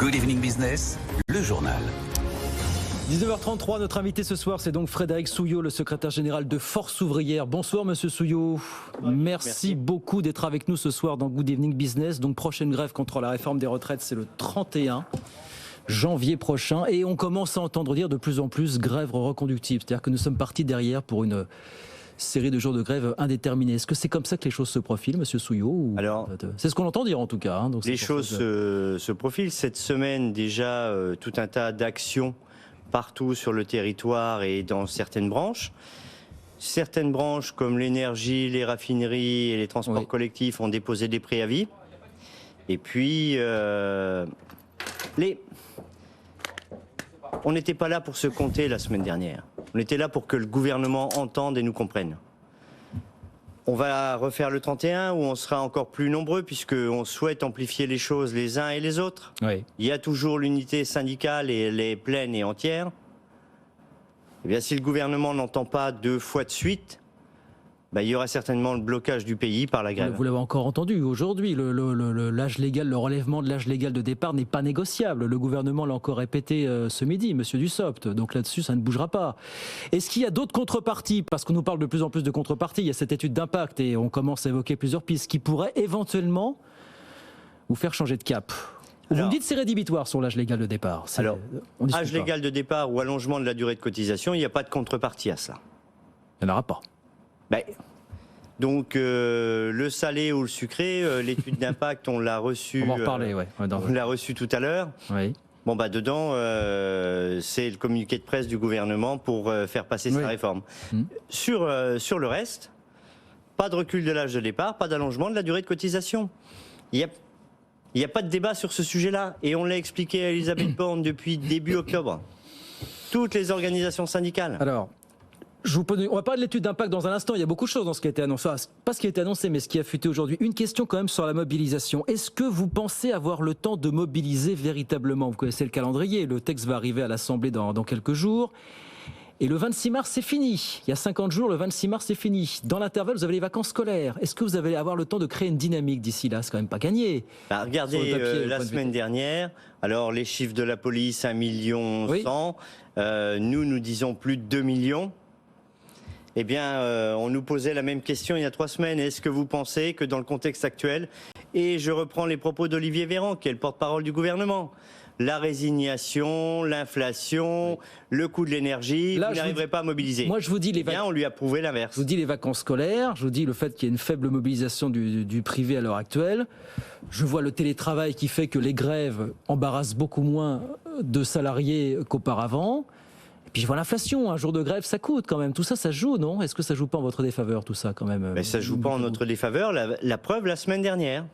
Good Evening Business, le journal. 19h33, notre invité ce soir, c'est donc Frédéric Souillot, le secrétaire général de Force Ouvrière. Bonsoir Monsieur Souillot. Merci beaucoup d'être avec nous ce soir dans Good Evening Business. Donc prochaine grève contre la réforme des retraites, c'est le 31 janvier prochain. Et on commence à entendre dire de plus en plus grève reconductible. C'est-à-dire que nous sommes partis derrière pour une série de jours de grève indéterminés. Est-ce que c'est comme ça que les choses se profilent, Monsieur Souillot? Alors, c'est ce qu'on entend dire en tout cas. Donc les choses se profilent. Cette semaine déjà, tout un tas d'actions partout sur le territoire et dans certaines branches. Certaines branches comme l'énergie, les raffineries et les transports collectifs ont déposé des préavis. Et puis, on n'était pas là pour se compter la semaine dernière. On était là pour que le gouvernement entende et nous comprenne. On va refaire le 31 où on sera encore plus nombreux puisqu'on souhaite amplifier les choses les uns et les autres. Oui. Il y a toujours l'unité syndicale et elle est pleine et entière. Eh bien, si le gouvernement n'entend pas 2 fois de suite, il y aura certainement le blocage du pays par la grève. Vous l'avez encore entendu, aujourd'hui, l'âge légal, le relèvement de l'âge légal de départ n'est pas négociable. Le gouvernement l'a encore répété ce midi, Monsieur Dussopt. Donc là-dessus, ça ne bougera pas. Est-ce qu'il y a d'autres contreparties? Parce qu'on nous parle de plus en plus de contreparties. Il y a cette étude d'impact et on commence à évoquer plusieurs pistes qui pourraient éventuellement vous faire changer de cap. Vous me dites c'est rédhibitoire sur l'âge légal de départ. Alors, âge légal de départ ou allongement de la durée de cotisation, il n'y a pas de contrepartie à ça. Il n'y en aura pas. Donc le salé ou le sucré, l'étude d'impact, on l'a reçu. On va en reparler, on l'a reçu tout à l'heure. Oui. Dedans, c'est le communiqué de presse du gouvernement pour faire passer sa réforme. Sur le reste, pas de recul de l'âge de départ, pas d'allongement de la durée de cotisation. Il n'y a pas de débat sur ce sujet-là. Et on l'a expliqué à Elisabeth Borne depuis début octobre. Toutes les organisations syndicales. Alors, on va parler de l'étude d'impact dans un instant. Il y a beaucoup de choses dans ce qui a été annoncé. Pas ce qui a été annoncé, mais ce qui a fuité aujourd'hui. Une question quand même sur la mobilisation. Est-ce que vous pensez avoir le temps de mobiliser véritablement? Vous connaissez le calendrier. Le texte va arriver à l'Assemblée dans quelques jours. Et le 26 mars, c'est fini. Il y a 50 jours, le 26 mars, c'est fini. Dans l'intervalle, vous avez les vacances scolaires. Est-ce que vous allez avoir le temps de créer une dynamique d'ici là? C'est quand même pas gagné. Regardez la semaine dernière. Alors, les chiffres de la police, 1 million 100. Nous disons plus de 2 millions. Eh bien, on nous posait la même question il y a 3 semaines. Est-ce que vous pensez que dans le contexte actuel, et je reprends les propos d'Olivier Véran, qui est le porte-parole du gouvernement, la résignation, l'inflation, le coût de l'énergie, vous n'arriverez pas à mobiliser. Moi, je vous dis on lui a prouvé l'inverse. Je vous dis les vacances scolaires, je vous dis le fait qu'il y ait une faible mobilisation du privé à l'heure actuelle. Je vois le télétravail qui fait que les grèves embarrassent beaucoup moins de salariés qu'auparavant. Et puis je vois l'inflation, un jour de grève, ça coûte quand même. Tout ça, ça joue, non? Est-ce que ça joue pas en votre défaveur, tout ça, quand même? Ça joue pas en notre défaveur. La preuve, la semaine dernière.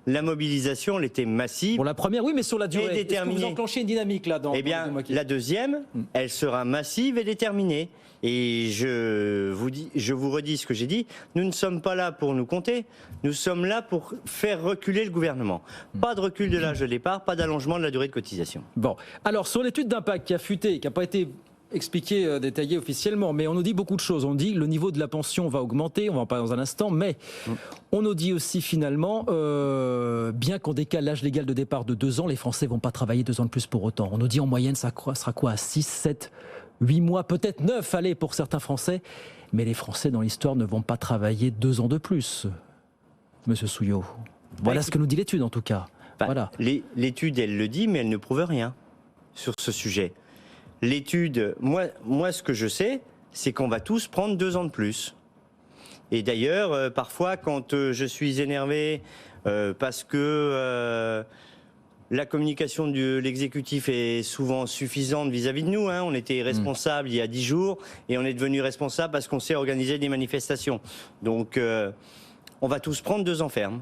La mobilisation, elle était massive. Pour la première, oui, mais sur la durée. Est-ce que vous enclenchez une dynamique là-dedans? Eh bien, la deuxième, elle sera massive et déterminée. Et je vous redis ce que j'ai dit. Nous ne sommes pas là pour nous compter. Nous sommes là pour faire reculer le gouvernement. Pas de recul de l'âge de départ, pas d'allongement de la durée de cotisation. Bon. Alors, sur l'étude d'impact qui a fuité, qui n'a pas été expliqué, détaillé officiellement, mais on nous dit beaucoup de choses. On dit le niveau de la pension va augmenter, on va en parler dans un instant, mais on nous dit aussi finalement, bien qu'on décale l'âge légal de départ de 2 ans, les Français vont pas travailler 2 ans de plus pour autant. On nous dit en moyenne, ça sera quoi, à 6, 7, 8 mois, peut-être 9, allez, pour certains Français. Mais les Français, dans l'histoire, ne vont pas travailler 2 ans de plus, Monsieur Souillot. Voilà ce que nous dit l'étude, en tout cas. Voilà. L'étude, elle le dit, mais elle ne prouve rien sur ce sujet. L'étude, moi, ce que je sais, c'est qu'on va tous prendre 2 ans de plus. Et d'ailleurs, parfois, quand je suis énervé parce que la communication de l'exécutif est souvent suffisante vis-à-vis de nous, on était responsable il y a 10 jours et on est devenu responsable parce qu'on sait organiser des manifestations. Donc, on va tous prendre 2 ans ferme.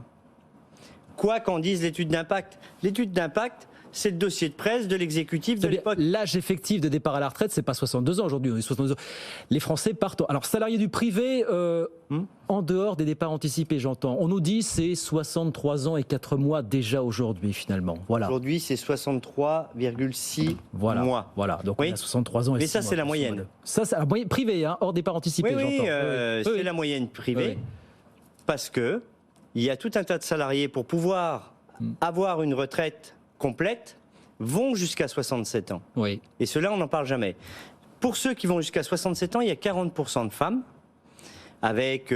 Quoi qu'en dise l'étude d'impact. L'étude d'impact, c'est le dossier de presse de l'exécutif de l'époque. L'âge effectif de départ à la retraite, c'est pas 62 ans aujourd'hui, on est 62 ans. Les Français partent. Alors, salariés du privé, en dehors des départs anticipés, j'entends. On nous dit c'est 63 ans et 4 mois déjà aujourd'hui, finalement. Voilà. Aujourd'hui, c'est 63,6 mois. Voilà. Donc, on a 63 ans et 6 mois. Mais ça, c'est la moyenne. Ça, c'est la moyenne privée, hors départ anticipé, j'entends. C'est la moyenne privée. Parce que il y a tout un tas de salariés pour pouvoir avoir une retraite complète, vont jusqu'à 67 ans. Oui. Et ceux-là, on n'en parle jamais. Pour ceux qui vont jusqu'à 67 ans, il y a 40% de femmes, avec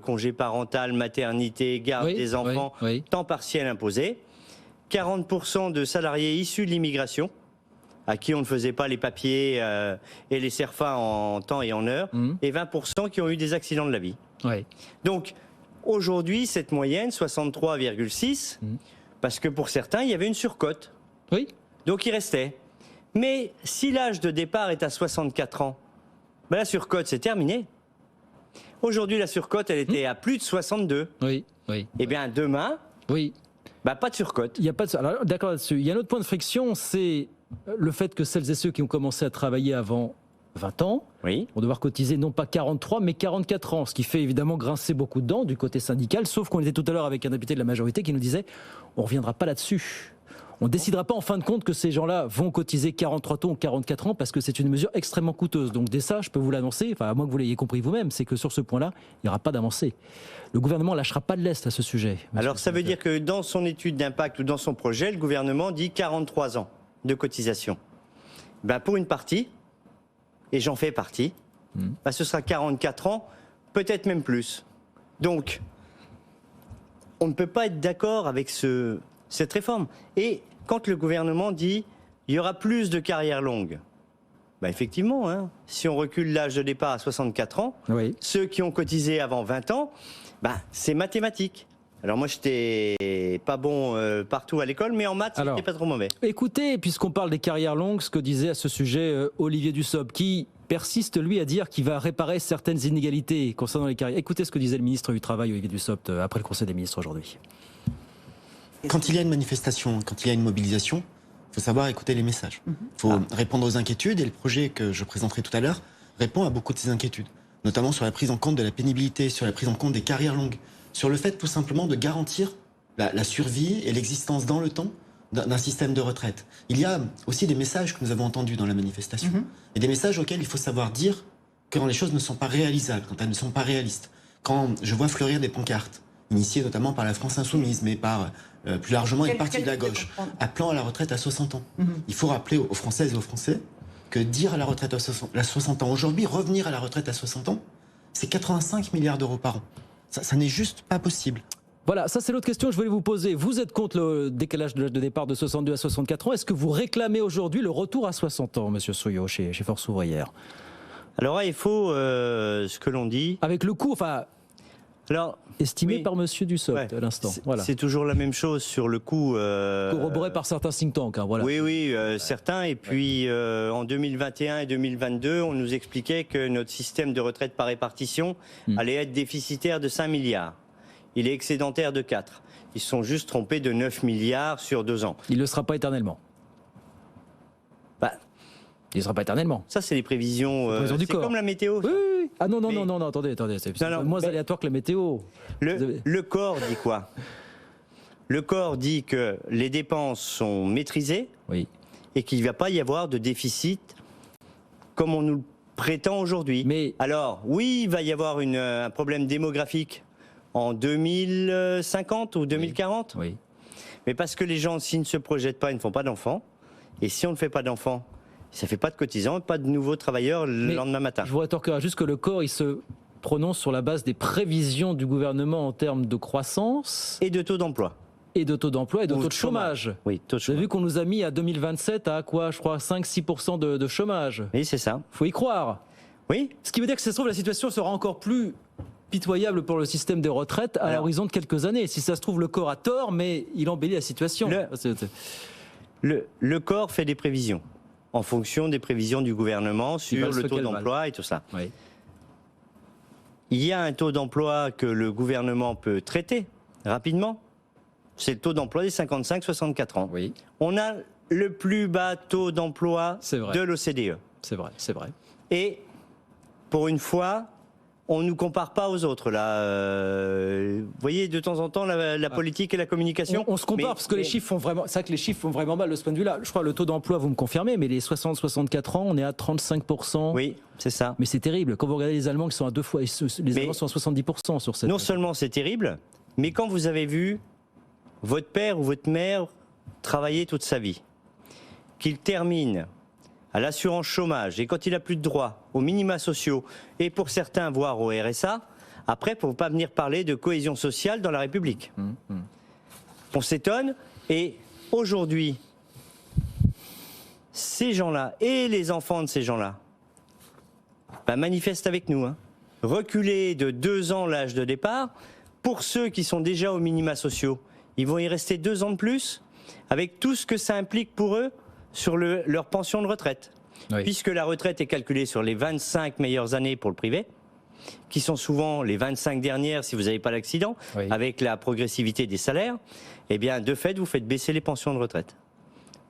congé parental, maternité, garde des enfants, temps partiel imposé. 40% de salariés issus de l'immigration, à qui on ne faisait pas les papiers et les CERFA en temps et en heure, et 20% qui ont eu des accidents de la vie. Oui. Donc, aujourd'hui, cette moyenne, 63,6, parce que pour certains, il y avait une surcote. Oui. Donc, il restait. Mais si l'âge de départ est à 64 ans, ben la surcote, c'est terminé. Aujourd'hui, la surcote, elle était à plus de 62. Oui, oui. Eh bien, demain, pas de surcote. Il y a pas de... Alors, d'accord là-dessus. Il y a un autre point de friction, c'est le fait que celles et ceux qui ont commencé à travailler avant 20 ans vont devoir cotiser non pas 43 mais 44 ans, ce qui fait évidemment grincer beaucoup de dents du côté syndical, sauf qu'on était tout à l'heure avec un député de la majorité qui nous disait on ne reviendra pas là-dessus. On ne décidera pas en fin de compte que ces gens-là vont cotiser 43 ans ou 44 ans parce que c'est une mesure extrêmement coûteuse. Donc dès ça, je peux vous l'annoncer, enfin à moins que vous l'ayez compris vous-même, c'est que sur ce point-là, il n'y aura pas d'avancée. Le gouvernement ne lâchera pas de l'Est à ce sujet. Alors ça veut dire que dans son étude d'impact ou dans son projet, le gouvernement dit 43 ans de cotisation. Pour une partie, et j'en fais partie, ce sera 44 ans, peut-être même plus. Donc, on ne peut pas être d'accord avec cette réforme. Et quand le gouvernement dit il y aura plus de carrières longues, effectivement, si on recule l'âge de départ à 64 ans, ceux qui ont cotisé avant 20 ans, c'est mathématique. Alors moi, j'étais pas bon partout à l'école, mais en maths, j'étais pas trop mauvais. Écoutez, puisqu'on parle des carrières longues, ce que disait à ce sujet Olivier Dussopt, qui persiste, lui, à dire qu'il va réparer certaines inégalités concernant les carrières. Écoutez ce que disait le ministre du Travail, Olivier Dussopt, après le Conseil des ministres aujourd'hui. Quand il y a une manifestation, quand il y a une mobilisation, il faut savoir écouter les messages. Il faut répondre aux inquiétudes, et le projet que je présenterai tout à l'heure répond à beaucoup de ces inquiétudes, notamment sur la prise en compte de la pénibilité, sur la prise en compte des carrières longues, sur le fait tout simplement de garantir la survie et l'existence dans le temps d'un système de retraite. Il y a aussi des messages que nous avons entendus dans la manifestation, et des messages auxquels il faut savoir dire quand les choses ne sont pas réalisables, quand elles ne sont pas réalistes. Quand je vois fleurir des pancartes, initiées notamment par la France Insoumise, mais par plus largement une partie de la gauche, appelant à la retraite à 60 ans. Il faut rappeler aux Françaises et aux Français que dire à la retraite à 60 ans aujourd'hui, revenir à la retraite à 60 ans, c'est 85 milliards d'euros par an. Ça n'est juste pas possible. Voilà, ça c'est l'autre question que je voulais vous poser. Vous êtes contre le décalage de l'âge de départ de 62 à 64 ans. Est-ce que vous réclamez aujourd'hui le retour à 60 ans, Monsieur Souillot, chez Force Ouvrière? Alors là, il faut ce que l'on dit... Avec le coût, estimé par Monsieur Dussopt à l'instant. Voilà. C'est toujours la même chose sur le coût... corroboré par certains think tanks. Voilà. Oui, certains. Et puis en 2021 et 2022, on nous expliquait que notre système de retraite par répartition allait être déficitaire de 5 milliards. Il est excédentaire de 4. Ils se sont juste trompés de 9 milliards sur 2 ans. Il ne le sera pas éternellement. Il ne sera pas éternellement. Ça, c'est les prévisions. C'est comme la météo. Oui. Ah non, attendez. C'est moins aléatoire que la météo. Le corps dit quoi? Le corps dit que les dépenses sont maîtrisées et qu'il ne va pas y avoir de déficit comme on nous le prétend aujourd'hui. Alors, oui, il va y avoir un problème démographique en 2050 ou 2040. Mais parce que les gens, s'ils ne se projettent pas, ils ne font pas d'enfants. Et si on ne fait pas d'enfants, ça ne fait pas de cotisants, pas de nouveaux travailleurs le lendemain matin. Je vous rétorquerai juste que le corps, il se prononce sur la base des prévisions du gouvernement en termes de croissance. Et de taux d'emploi. Et de taux d'emploi et de taux de chômage. Oui, taux de chômage. Vous avez vu qu'on nous a mis à 2027 à quoi, je crois, 5-6% de chômage. Oui, c'est ça. Il faut y croire. Oui. Ce qui veut dire que ça se trouve, la situation sera encore plus pitoyable pour le système des retraites à l'horizon de quelques années. Si ça se trouve, le corps a tort, mais il embellit la situation. Le corps fait des prévisions en fonction des prévisions du gouvernement sur le taux d'emploi et tout ça. Il y a un taux d'emploi que le gouvernement peut traiter rapidement. C'est le taux d'emploi des 55-64 ans. On a le plus bas taux d'emploi de l'OCDE. C'est vrai. Et pour une fois, on ne nous compare pas aux autres. Là, vous voyez, de temps en temps, la politique et la communication... On se compare parce que les chiffres font vraiment... C'est vrai que les chiffres font vraiment mal de ce point de vue-là. Je crois que le taux d'emploi, vous me confirmez, mais les 60-64 ans, on est à 35%. Oui, c'est ça. Mais c'est terrible. Quand vous regardez les Allemands qui sont à 2 fois... Les Allemands sont à 70% sur cette... Non seulement c'est terrible, mais quand vous avez vu votre père ou votre mère travailler toute sa vie, qu'il termine à l'assurance chômage et quand il n'a plus de droit aux minima sociaux et pour certains voire au RSA, après, il ne faut pas venir parler de cohésion sociale dans la République. On s'étonne et aujourd'hui, ces gens-là et les enfants de ces gens-là manifestent avec nous. Reculer de 2 ans l'âge de départ, pour ceux qui sont déjà aux minima sociaux, ils vont y rester 2 ans de plus, avec tout ce que ça implique pour eux sur leur pension de retraite. Oui. Puisque la retraite est calculée sur les 25 meilleures années pour le privé, qui sont souvent les 25 dernières si vous n'avez pas l'accident, oui. Avec la progressivité des salaires, eh bien de fait vous faites baisser les pensions de retraite.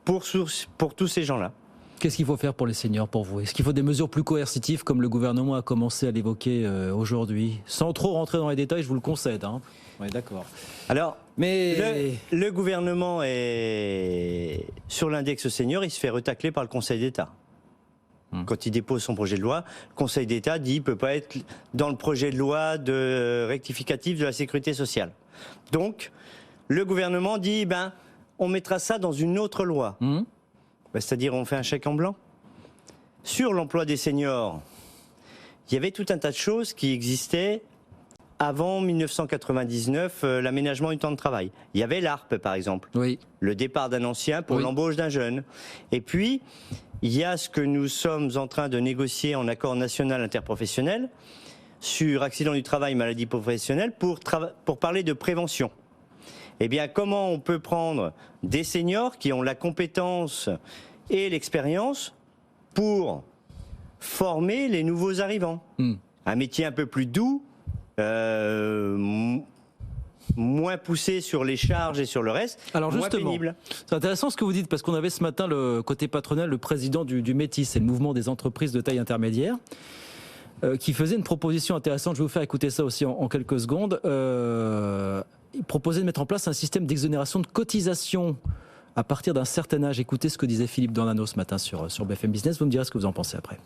Pour tous ces gens-là. Qu'est-ce qu'il faut faire pour les seniors, pour vous? Est-ce qu'il faut des mesures plus coercitives, comme le gouvernement a commencé à l'évoquer aujourd'hui? Sans trop rentrer dans les détails, je vous le concède. Oui, d'accord. Alors, mais le gouvernement est sur l'index senior, il se fait retacler par le Conseil d'État. Quand il dépose son projet de loi, le Conseil d'État dit qu'il ne peut pas être dans le projet de loi de rectificatif de la sécurité sociale. Donc, le gouvernement dit, on mettra ça dans une autre loi. C'est-à-dire on fait un chèque en blanc. Sur l'emploi des seniors, il y avait tout un tas de choses qui existaient avant 1999, l'aménagement du temps de travail. Il y avait l'ARPE, par exemple. Oui. Le départ d'un ancien pour l'embauche d'un jeune. Et puis, il y a ce que nous sommes en train de négocier en accord national interprofessionnel sur accident du travail, maladie professionnelle, pour parler de prévention. Eh bien, comment on peut prendre des seniors qui ont la compétence et l'expérience pour former les nouveaux arrivants. Un métier un peu plus doux, moins poussé sur les charges et sur le reste, alors moins justement, pénible. C'est intéressant ce que vous dites, parce qu'on avait ce matin le côté patronal, le président du METIS, c'est le mouvement des entreprises de taille intermédiaire, qui faisait une proposition intéressante. Je vais vous faire écouter ça aussi en quelques secondes. Il proposait de mettre en place un système d'exonération de cotisation à partir d'un certain âge. Écoutez ce que disait Philippe Dornano ce matin sur BFM Business. Vous me direz ce que vous en pensez après.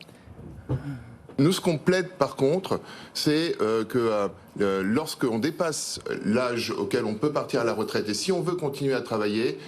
Nous, ce qu'on plaide par contre, c'est que lorsqu'on dépasse l'âge auquel on peut partir à la retraite, et si on veut continuer à travailler,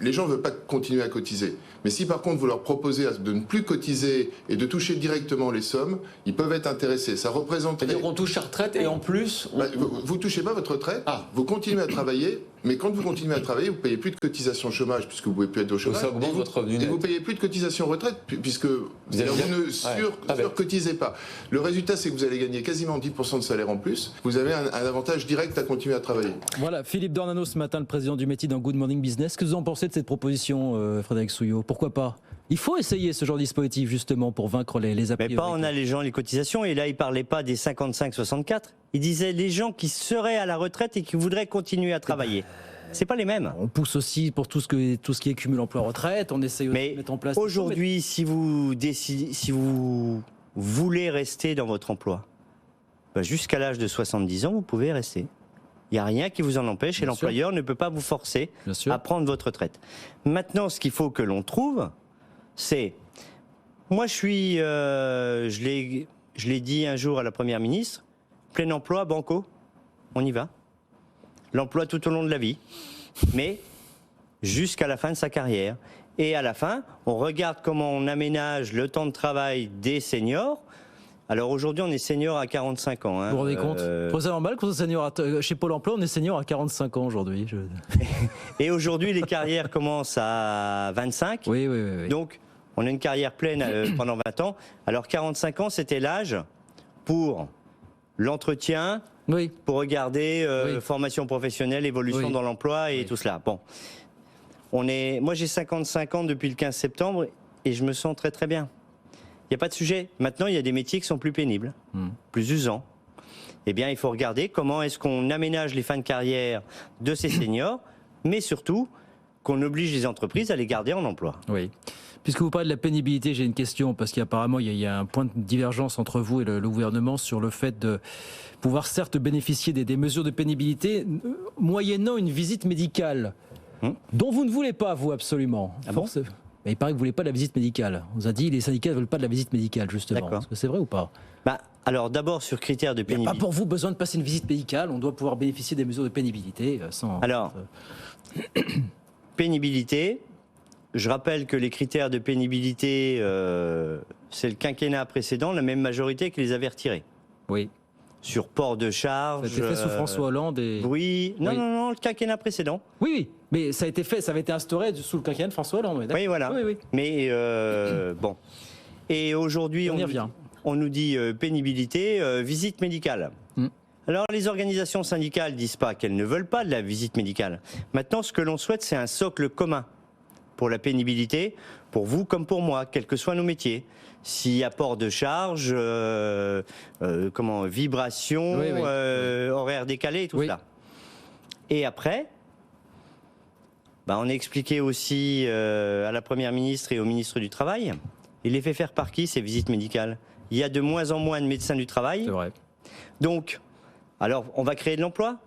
les gens ne veulent pas continuer à cotiser. Mais si par contre vous leur proposez de ne plus cotiser et de toucher directement les sommes, ils peuvent être intéressés. Ça représente. C'est-à-dire qu'on touche la retraite et en plus... Vous ne touchez pas votre retraite, vous continuez à travailler, mais quand vous continuez à travailler, vous ne payez plus de cotisation chômage puisque vous ne pouvez plus être au chômage. Ça augmente votre revenu net. Et vous ne payez plus de cotisation retraite puisque vous ne surcotisez pas. Le résultat, c'est que vous allez gagner quasiment 10% de salaire en plus. Vous avez un avantage direct à continuer à travailler. Voilà, Philippe Dornano ce matin, le président du METI dans Good Morning Business. Qu'est-ce que vous en pensez de cette proposition, Frédéric Souillot? Pourquoi pas? Il faut essayer ce genre de dispositif justement pour vaincre les a priori. Mais pas en allégeant les cotisations. Et là, il ne parlait pas des 55-64. Il disait les gens qui seraient à la retraite et qui voudraient continuer à travailler. C'est pas les mêmes. On pousse aussi pour tout ce qui est cumul emploi-retraite. On essaye aussi de mettre en place. Aujourd'hui, si vous voulez rester dans votre emploi, jusqu'à l'âge de 70 ans, vous pouvez rester. Il n'y a rien qui vous en empêche et l'employeur ne peut pas vous forcer à prendre votre retraite. Maintenant, ce qu'il faut que l'on trouve, c'est... Moi, je l'ai dit un jour à la Première ministre, plein emploi, banco, on y va. L'emploi tout au long de la vie, mais jusqu'à la fin de sa carrière. Et à la fin, on regarde comment on aménage le temps de travail des seniors. Alors aujourd'hui, on est senior à 45 ans. Vous vous rendez compte? Faut savoir mal qu'on est senior chez Pôle emploi, on est senior à 45 ans aujourd'hui. Et aujourd'hui, les carrières commencent à 25. Oui. Donc, on a une carrière pleine pendant 20 ans. Alors 45 ans, c'était l'âge pour l'entretien, pour regarder formation professionnelle, évolution dans l'emploi et tout cela. Bon, moi j'ai 55 ans depuis le 15 septembre et je me sens très très bien. Il n'y a pas de sujet. Maintenant, il y a des métiers qui sont plus pénibles, plus usants. Eh bien, il faut regarder comment est-ce qu'on aménage les fins de carrière de ces seniors, mais surtout qu'on oblige les entreprises à les garder en emploi. Oui. Puisque vous parlez de la pénibilité, j'ai une question, parce qu'apparemment il y a un point de divergence entre vous et le gouvernement sur le fait de pouvoir certes bénéficier des mesures de pénibilité, moyennant une visite médicale, dont vous ne voulez pas, vous, absolument. Ah bon ? Mais il paraît que vous ne voulez pas de la visite médicale. On vous a dit les syndicats ne veulent pas de la visite médicale, justement. D'accord. Est-ce que c'est vrai ou pas? Alors d'abord, sur critères de pénibilité... Il n'y a pas pour vous besoin de passer une visite médicale, on doit pouvoir bénéficier des mesures de pénibilité sans... Alors, pénibilité... je rappelle que les critères de pénibilité, c'est le quinquennat précédent, la même majorité qui les avait retirés. Oui. Sur port de Ça a charge. été fait sous François Hollande et. Bruit. Non, Oui. non, le quinquennat précédent. Oui, oui. Mais ça a été fait, ça avait été instauré sous le quinquennat de François Hollande. Oui, d'accord. Oui, voilà. Oui, oui. Mais bon. Et aujourd'hui, On y revient. on nous dit pénibilité, visite médicale. Alors les organisations syndicales disent pas qu'elles ne veulent pas de la visite médicale. Maintenant, ce que l'on souhaite, c'est un socle commun pour la pénibilité, pour vous comme pour moi, quels que soient nos métiers. S'il y a port de charge, vibration, Oui, oui. horaire décalé, tout Oui. cela. Et après, on a expliqué aussi à la Première ministre et au ministre du Travail, il les fait faire par qui ces visites médicales? Il y a de moins en moins de médecins du travail. C'est vrai. Donc, alors, on va créer de l'emploi,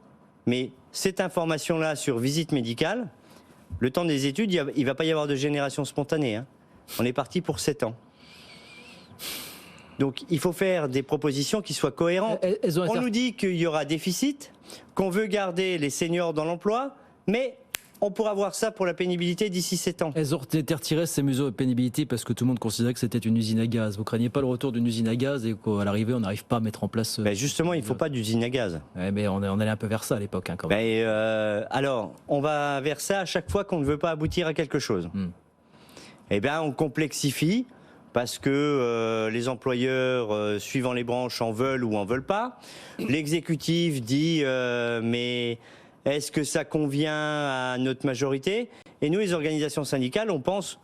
mais cette information-là sur visite médicale, le temps des études, il ne va pas y avoir de génération spontanée. Hein. On est parti pour 7 ans. Donc, il faut faire des propositions qui soient cohérentes. On nous dit qu'il y aura déficit, qu'on veut garder les seniors dans l'emploi, mais on pourra voir ça pour la pénibilité d'ici 7 ans. Elles ont été retirées ces mesures de pénibilité parce que tout le monde considérait que c'était une usine à gaz. Vous craignez pas le retour d'une usine à gaz et qu'à l'arrivée, on n'arrive pas à mettre en place. Justement, il ne faut pas d'usine à gaz. Ouais, mais on allait un peu vers ça à l'époque, hein, quand même. Alors, on va vers ça à chaque fois qu'on ne veut pas aboutir à quelque chose. Eh bien, on complexifie parce que les employeurs, suivant les branches, en veulent ou en veulent pas. L'exécutif dit mais est-ce que ça convient à notre majorité? Et nous, les organisations syndicales, on pense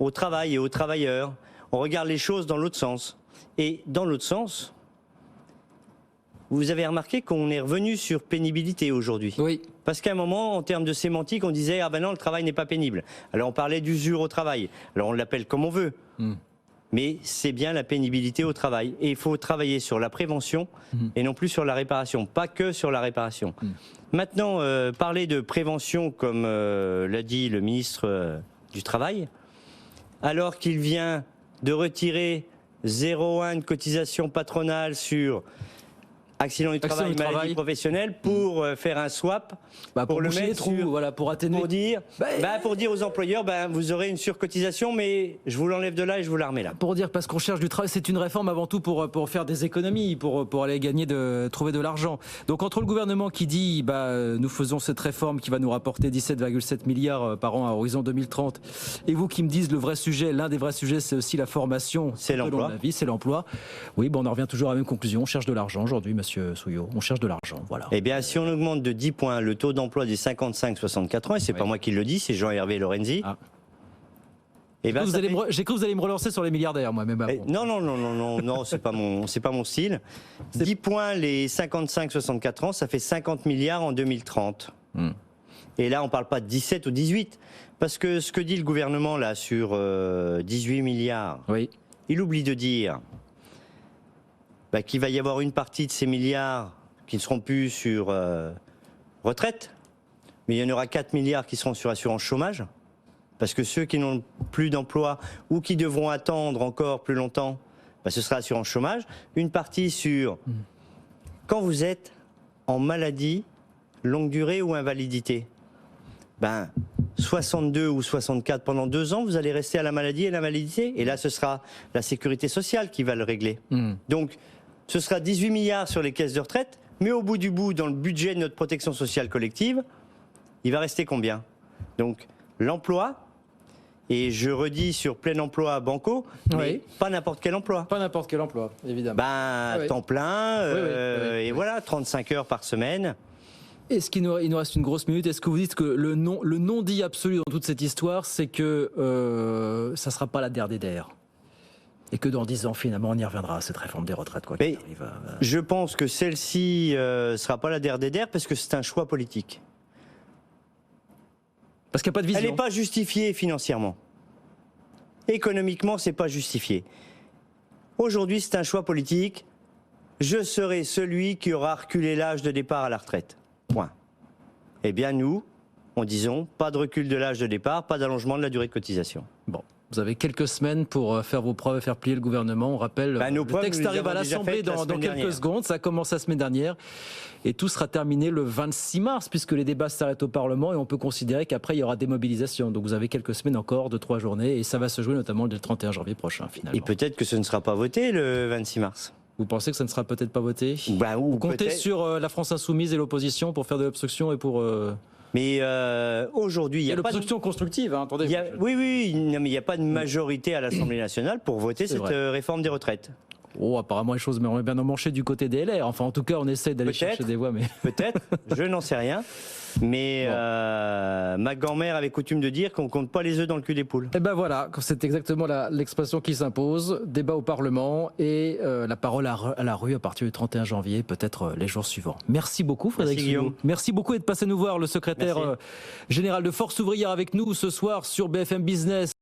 au travail et aux travailleurs. On regarde les choses dans l'autre sens. Et dans l'autre sens, vous avez remarqué qu'on est revenu sur pénibilité aujourd'hui. Oui. Parce qu'à un moment, en termes de sémantique, on disait « Ah ben non, le travail n'est pas pénible ». Alors on parlait d'usure au travail. Alors on l'appelle comme on veut. Mais c'est bien la pénibilité au travail. Et il faut travailler sur la prévention et non plus sur la réparation. Pas que sur la réparation. Maintenant, parler de prévention, comme l'a dit le ministre du Travail, alors qu'il vient de retirer 0,1 de cotisation patronale sur accident du travail, maladie professionnelle, pour faire un swap, pour le boucher les mettre trous, sur, voilà, pour atténuer. pour dire aux employeurs, vous aurez une surcotisation, mais je vous l'enlève de là et je vous la remets là. Pour dire, parce qu'on cherche du travail, c'est une réforme avant tout pour faire des économies, pour aller trouver de l'argent. Donc entre le gouvernement qui dit, nous faisons cette réforme qui va nous rapporter 17,7 milliards par an à horizon 2030, et vous qui me dites le vrai sujet, l'un des vrais sujets, c'est aussi la formation. C'est l'emploi. C'est l'emploi. Oui, on en revient toujours à la même conclusion. On cherche de l'argent aujourd'hui, monsieur Souillot. On cherche de l'argent, voilà. Eh bien, si on augmente de 10 points le taux d'emploi des 55-64 ans, et c'est pas moi qui le dis, c'est Jean-Hervé Lorenzi. J'ai cru que vous allez me relancer sur les milliardaires, moi, même. Non, c'est pas mon style. 10 points les 55-64 ans, ça fait 50 milliards en 2030. Et là, on parle pas de 17 ou 18, parce que ce que dit le gouvernement là sur 18 milliards, il oublie de dire qu'il va y avoir une partie de ces milliards qui ne seront plus sur retraite, mais il y en aura 4 milliards qui seront sur assurance chômage, parce que ceux qui n'ont plus d'emploi ou qui devront attendre encore plus longtemps, ce sera assurance chômage. Une partie sur quand vous êtes en maladie, longue durée ou invalidité. 62 ou 64 pendant 2 ans, vous allez rester à la maladie et la validité, et là ce sera la sécurité sociale qui va le régler. Donc ce sera 18 milliards sur les caisses de retraite, mais au bout du bout, dans le budget de notre protection sociale collective, il va rester combien? Donc l'emploi, et je redis sur plein emploi banco, mais pas n'importe quel emploi. Pas n'importe quel emploi, évidemment. Temps plein, et voilà, 35 heures par semaine. Est-ce qu'il nous reste une grosse minute? Est-ce que vous dites que le non-dit absolu dans toute cette histoire, c'est que ça ne sera pas la DER? Et que dans 10 ans, finalement, on y reviendra à cette réforme des retraites, quoi qu'il arrive. Je pense que celle-ci ne sera pas la DER parce que c'est un choix politique. Parce qu'il n'y a pas de vision. Elle n'est pas justifiée financièrement. Économiquement, c'est pas justifié. Aujourd'hui, c'est un choix politique. Je serai celui qui aura reculé l'âge de départ à la retraite. Point. Eh bien, nous, disons, pas de recul de l'âge de départ, pas d'allongement de la durée de cotisation. Bon. Vous avez quelques semaines pour faire vos preuves et faire plier le gouvernement. On rappelle, le texte arrive à l'Assemblée dans quelques secondes. Ça commence la semaine dernière. Et tout sera terminé le 26 mars, puisque les débats s'arrêtent au Parlement. Et on peut considérer qu'après, il y aura des mobilisations. Donc vous avez quelques semaines encore de 3 journées. Et ça va se jouer notamment dès le 31 janvier prochain, finalement. Et peut-être que ce ne sera pas voté le 26 mars. Vous pensez que ça ne sera peut-être pas voté? Vous comptez sur la France Insoumise et l'opposition pour faire de l'obstruction et pour... Mais aujourd'hui, il y a l'obstruction constructive, hein, attendez. Oui, non, mais il n'y a pas de majorité à l'Assemblée nationale pour voter cette réforme des retraites. Oh, apparemment les choses mais bien emmanchées du côté des LR. Enfin, en tout cas, on essaie d'aller chercher des voix. Mais... Peut-être, je n'en sais rien. Mais ma grand-mère avait coutume de dire qu'on compte pas les œufs dans le cul des poules. Et ben voilà, c'est exactement l'expression qui s'impose. Débat au Parlement et la parole à la rue à partir du 31 janvier, peut-être les jours suivants. Merci beaucoup, Frédéric Souillot. Merci beaucoup d'être passé nous voir, le secrétaire général de Force Ouvrière avec nous ce soir sur BFM Business.